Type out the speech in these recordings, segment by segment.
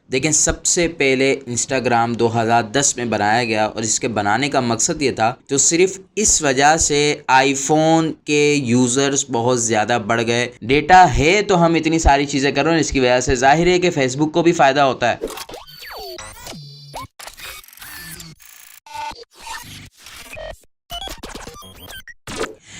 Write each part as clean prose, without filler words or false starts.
देखें, सबसे पहले इंस्टाग्राम 2010 में बनाया गया और इसके बनाने का मकसद ये था, तो सिर्फ इस वजह से आईफोन के यूज़र्स बहुत ज़्यादा बढ़ गए। डेटा है तो हम इतनी सारी चीज़ें कर रहे हैं, इसकी वजह से जाहिर है कि फेसबुक को भी फ़ायदा होता है।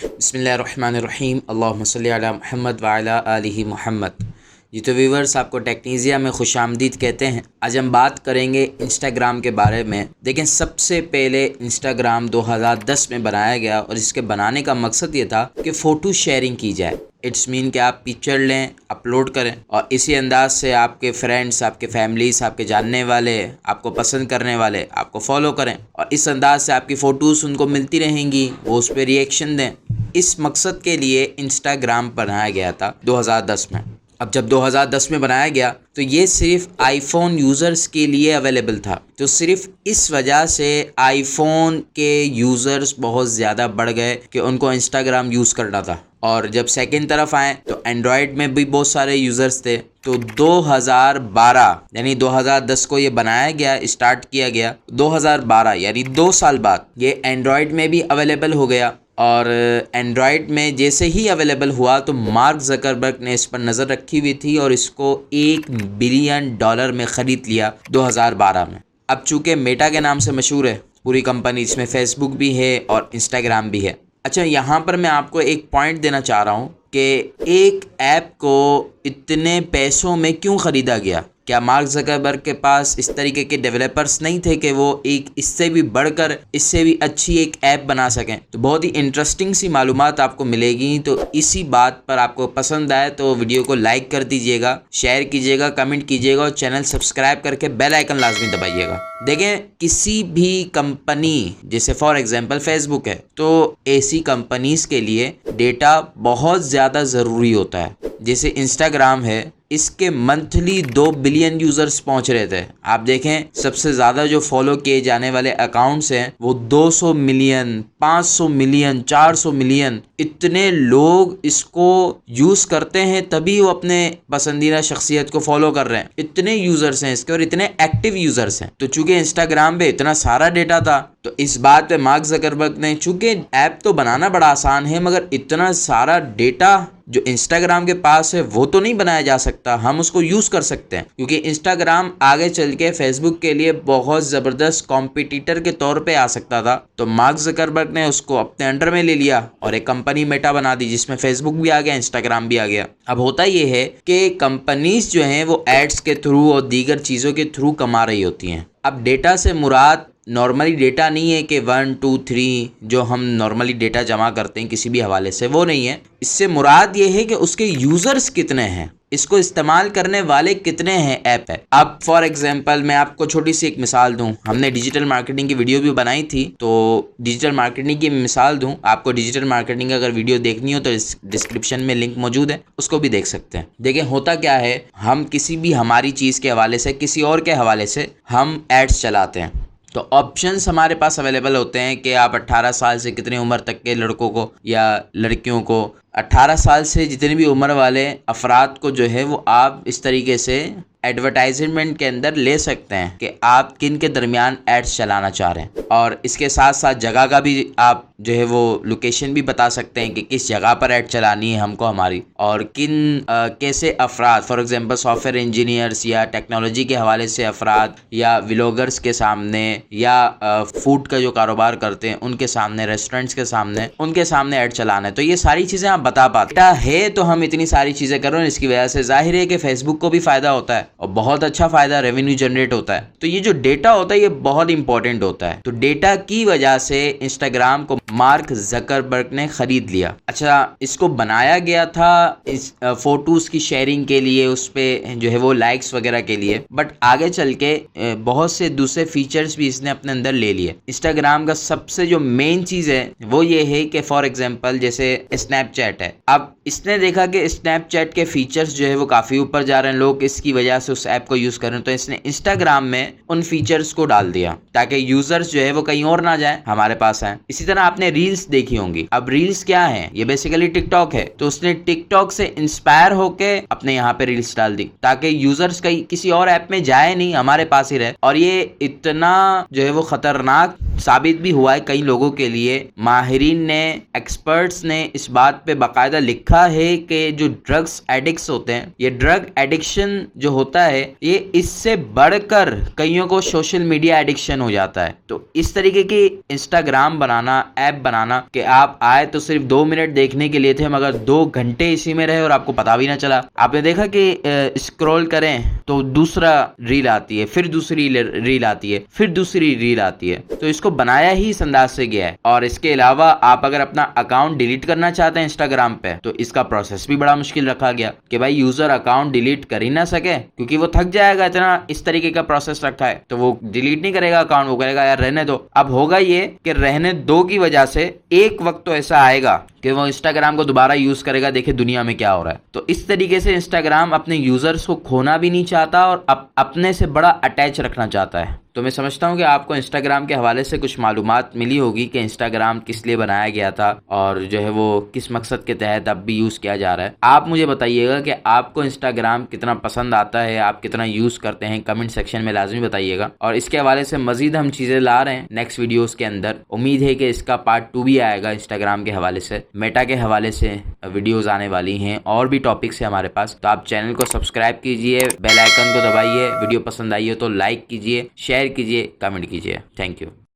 बिस्मिल्लाहिर्रहमानिर्रहीम, अल्लाहुम्मा सल्ली अला मुहम्मद व अला आलिहि मुहम्मद। जी तो व्यूवर्स, आपको टेक्नीज़िया में खुशामदीद कहते हैं। आज हम बात करेंगे इंस्टाग्राम के बारे में। देखें, सबसे पहले इंस्टाग्राम 2010 में बनाया गया और इसके बनाने का मकसद ये था कि फ़ोटो शेयरिंग की जाए। इट्स मीन कि आप पिक्चर लें, अपलोड करें और इसी अंदाज से आपके फ्रेंड्स, आपके फैमिलीज़, आपके जानने वाले, आपको पसंद करने वाले आपको फॉलो करें और इस अंदाज से आपकी फ़ोटोज़ उनको मिलती रहेंगी, वो उस पर रिएक्शन दें। इस मकसद के लिए इंस्टाग्राम बनाया गया था 2010 में। अब जब 2010 में बनाया गया तो ये सिर्फ आईफोन यूज़र्स के लिए अवेलेबल था, तो सिर्फ इस वजह से आईफोन के यूज़र्स बहुत ज़्यादा बढ़ गए कि उनको इंस्टाग्राम यूज़ करना था। और जब सेकंड तरफ आए तो एंड्रॉयड में भी बहुत सारे यूज़र्स थे। तो 2012 यानी 2010 को ये बनाया गया, स्टार्ट किया गया 2012 यानी 2 साल बाद ये एंड्रॉयड में भी अवेलेबल हो गया। और एंड्रॉयड में जैसे ही अवेलेबल हुआ तो मार्क ज़करबर्ग ने इस पर नज़र रखी हुई थी और इसको $1 बिलियन में ख़रीद लिया 2012 में। अब चूँकि मेटा के नाम से मशहूर है पूरी कंपनी, इसमें फ़ेसबुक भी है और इंस्टाग्राम भी है। अच्छा, यहाँ पर मैं आपको एक पॉइंट देना चाह रहा हूँ कि एक ऐप को इतने पैसों में क्यों ख़रीदा गया। क्या मार्क ज़करबर्ग के पास इस तरीके के डेवलपर्स नहीं थे कि वो एक इससे भी बढ़कर, इससे भी अच्छी एक ऐप बना सकें? तो बहुत ही इंटरेस्टिंग सी मालूमात आपको मिलेगी। तो इसी बात पर आपको पसंद आए तो वीडियो को लाइक कर दीजिएगा, शेयर कीजिएगा, कमेंट कीजिएगा और चैनल सब्सक्राइब करके बेल आइकन लाजमी दबाइएगा। देखें, किसी भी कंपनी जैसे फॉर एग्जांपल फेसबुक है, तो ऐसी कंपनीज़ के लिए डेटा बहुत ज़्यादा ज़रूरी होता है। जैसे इंस्टाग्राम है, इसके मंथली 2 बिलियन यूज़र्स पहुंच रहे थे। आप देखें, सबसे ज़्यादा जो फॉलो किए जाने वाले अकाउंट्स हैं वो 200 मिलियन, 500 मिलियन, 400 मिलियन, इतने लोग इसको यूज़ करते हैं, तभी वो अपने पसंदीदा शख्सियत को फॉलो कर रहे हैं। इतने यूज़र्स हैं इसके और इतने एक्टिव यूज़र्स हैं। तो चूँकि इंस्टाग्राम पे इतना सारा डेटा था तो इस बात पे मार्क ज़करबर्ग ने, चूँकि ऐप तो बनाना बड़ा आसान है मगर इतना सारा डेटा जो इंस्टाग्राम के पास है वो तो नहीं बनाया जा सकता, हम उसको यूज़ कर सकते हैं। क्योंकि इंस्टाग्राम आगे चल के फेसबुक के लिए बहुत ज़बरदस्त कॉम्पिटिटर के तौर पे आ सकता था। तो मार्क ज़करबर्ग ने उसको अपने अंडर में ले लिया और एक कंपनी मेटा बना दी जिसमें फेसबुक भी आ गया, इंस्टाग्राम भी आ गया। अब होता ये है कि कंपनीज जो हैं वो एड्स के थ्रू और दीगर चीज़ों के थ्रू कमा रही होती हैं। अब डेटा से मुराद नॉर्मली डेटा नहीं है कि 1 2 3 जो हम नॉर्मली डेटा जमा करते हैं किसी भी हवाले से, वो नहीं है। इससे मुराद ये है कि उसके यूज़र्स कितने हैं, इसको इस्तेमाल करने वाले कितने हैं ऐप है। अब फॉर एग्जांपल मैं आपको छोटी सी एक मिसाल दूं, हमने डिजिटल मार्केटिंग की वीडियो भी बनाई थी, तो डिजिटल मार्केटिंग की मिसाल दूं आपको। डिजिटल मार्केटिंग अगर वीडियो देखनी हो तो डिस्क्रिप्शन में लिंक मौजूद है, उसको भी देख सकते हैं। देखिए, होता क्या है, हम किसी भी हमारी चीज़ के हवाले से, किसी और के हवाले से हम एड्स चलाते हैं तो ऑप्शंस हमारे पास अवेलेबल होते हैं कि आप 18 साल से कितनी उम्र तक के लड़कों को या लड़कियों को, 18 साल से जितनी भी उम्र वाले अफराद को जो है वो आप इस तरीके से एडवर्टाइजमेंट के अंदर ले सकते हैं कि आप किन के दरमियान एड्स चलाना चाह रहे हैं। और इसके साथ साथ जगह का भी आप जो है वो लोकेशन भी बता सकते हैं कि किस जगह पर ऐड चलानी है हमको हमारी, और किन कैसे अफराद, फॉर एग्जांपल सॉफ्टवेयर इंजीनियर्स या टेक्नोलॉजी के हवाले से अफराद या व्लॉगर्स के सामने या फूड का जो कारोबार करते हैं उनके सामने, रेस्टोरेंट्स के सामने, उनके सामने ऐड चलाना है। तो ये सारी चीज़ें आप बता पाते है तो हम इतनी सारी चीज़ें कर रहे हैं, इसकी वजह से जाहिर है कि फेसबुक को भी फ़ायदा होता है और बहुत अच्छा फ़ायदा, रेवेन्यू जनरेट होता है। तो ये जो डेटा होता है ये बहुत इंपॉर्टेंट होता है। तो डेटा की वजह से इंस्टाग्राम को मार्क ज़करबर्ग ने ख़रीद लिया। अच्छा, इसको बनाया गया था इस फ़ोटोज़ की शेयरिंग के लिए, उस पर जो है वो लाइक्स वगैरह के लिए, बट आगे चल के बहुत से दूसरे फीचर्स भी इसने अपने अंदर ले लिए। इंस्टाग्राम का सबसे जो मेन चीज़ है वो ये है कि फॉर एग्जांपल जैसे स्नैपचैट स्नैपचैट है। अब इसने देखा कि स्नैपचैट के फीचर्स जो है वो काफ़ी ऊपर जा रहे हैं, लोग इसकी वजह से उस ऐप को यूज़ कर रहे हैं, तो इसने इंस्टाग्राम में उन फीचर्स को डाल दिया ताकि यूजर्स जो है वो कहीं और ना जाए, हमारे पास आए। इसी तरह आपने रील्स देखी होंगी। अब रील्स क्या है, ये बेसिकली टिकटॉक है, तो उसने टिकटॉक से इंस्पायर होके अपने यहाँ पे रील्स डाल दी ताकि यूजर्स कहीं किसी और ऐप में जाए नहीं, हमारे पास ही रहे। और ये इतना जो है वो खतरनाक साबित भी हुआ है कई लोगों के लिए। माहिरीन ने, एक्सपर्ट्स ने इस बात पे बाकायदा लिखा है कि जो ड्रग्स एडिक्ट्स होते हैं, ये ड्रग एडिक्शन जो होता है ये इससे बढ़कर कईयों को सोशल मीडिया एडिक्शन हो जाता है। तो इस तरीके की इंस्टाग्राम बनाना, ऐप बनाना कि आप आए तो सिर्फ 2 मिनट देखने के लिए थे मगर 2 घंटे इसी में रहे और आपको पता भी ना चला। आपने देखा कि स्क्रॉल करें तो दूसरा रील आती है, फिर दूसरी रील आती है, फिर दूसरी रील आती है। तो इसको बनाया ही इस अंदाज से गया है। और इसके अलावा आप अगर अपना अकाउंट डिलीट करना चाहते हैं इंस्टाग्राम पे तो इसका प्रोसेस भी बड़ा मुश्किल रखा गया कि भाई यूजर अकाउंट डिलीट कर ही ना सके, क्योंकि वो थक जाएगा, इतना इस तरीके का प्रोसेस रखा है। तो वो डिलीट नहीं करेगा अकाउंट, वो कहेगा यार रहने दो। अब होगा ये कि रहने दो की वजह से एक वक्त तो ऐसा आएगा कि वो इंस्टाग्राम को दोबारा यूज करेगा, देखे दुनिया में क्या हो रहा है। तो इस तरीके से इंस्टाग्राम अपने यूजर्स को खोना भी नहीं चाहता और अपने से बड़ा अटैच रखना चाहता है। तो मैं समझता हूँ कि आपको इंस्टाग्राम के हवाले से कुछ मालूमात मिली होगी कि इंस्टाग्राम किस लिए बनाया गया था और जो है वो किस मकसद के तहत अब भी यूज़ किया जा रहा है। आप मुझे बताइएगा कि आपको इंस्टाग्राम कितना पसंद आता है, आप कितना यूज़ करते हैं, कमेंट सेक्शन में लाजमी बताइएगा। और इसके हवाले से मजीद हम चीज़ें ला रहे हैं नेक्स्ट वीडियोज़ के अंदर। उम्मीद है कि इसका पार्ट 2 भी आएगा इंस्टाग्राम के हवाले से, मेटा के हवाले से वीडियोज़ आने वाली हैं और भी टॉपिक्स है हमारे पास। तो आप चैनल को सब्सक्राइब कीजिए, बेल आइकन को दबाइए, वीडियो पसंद आई हो तो लाइक कीजिए, शेयर कीजिए, कमेंट कीजिए। Thank you.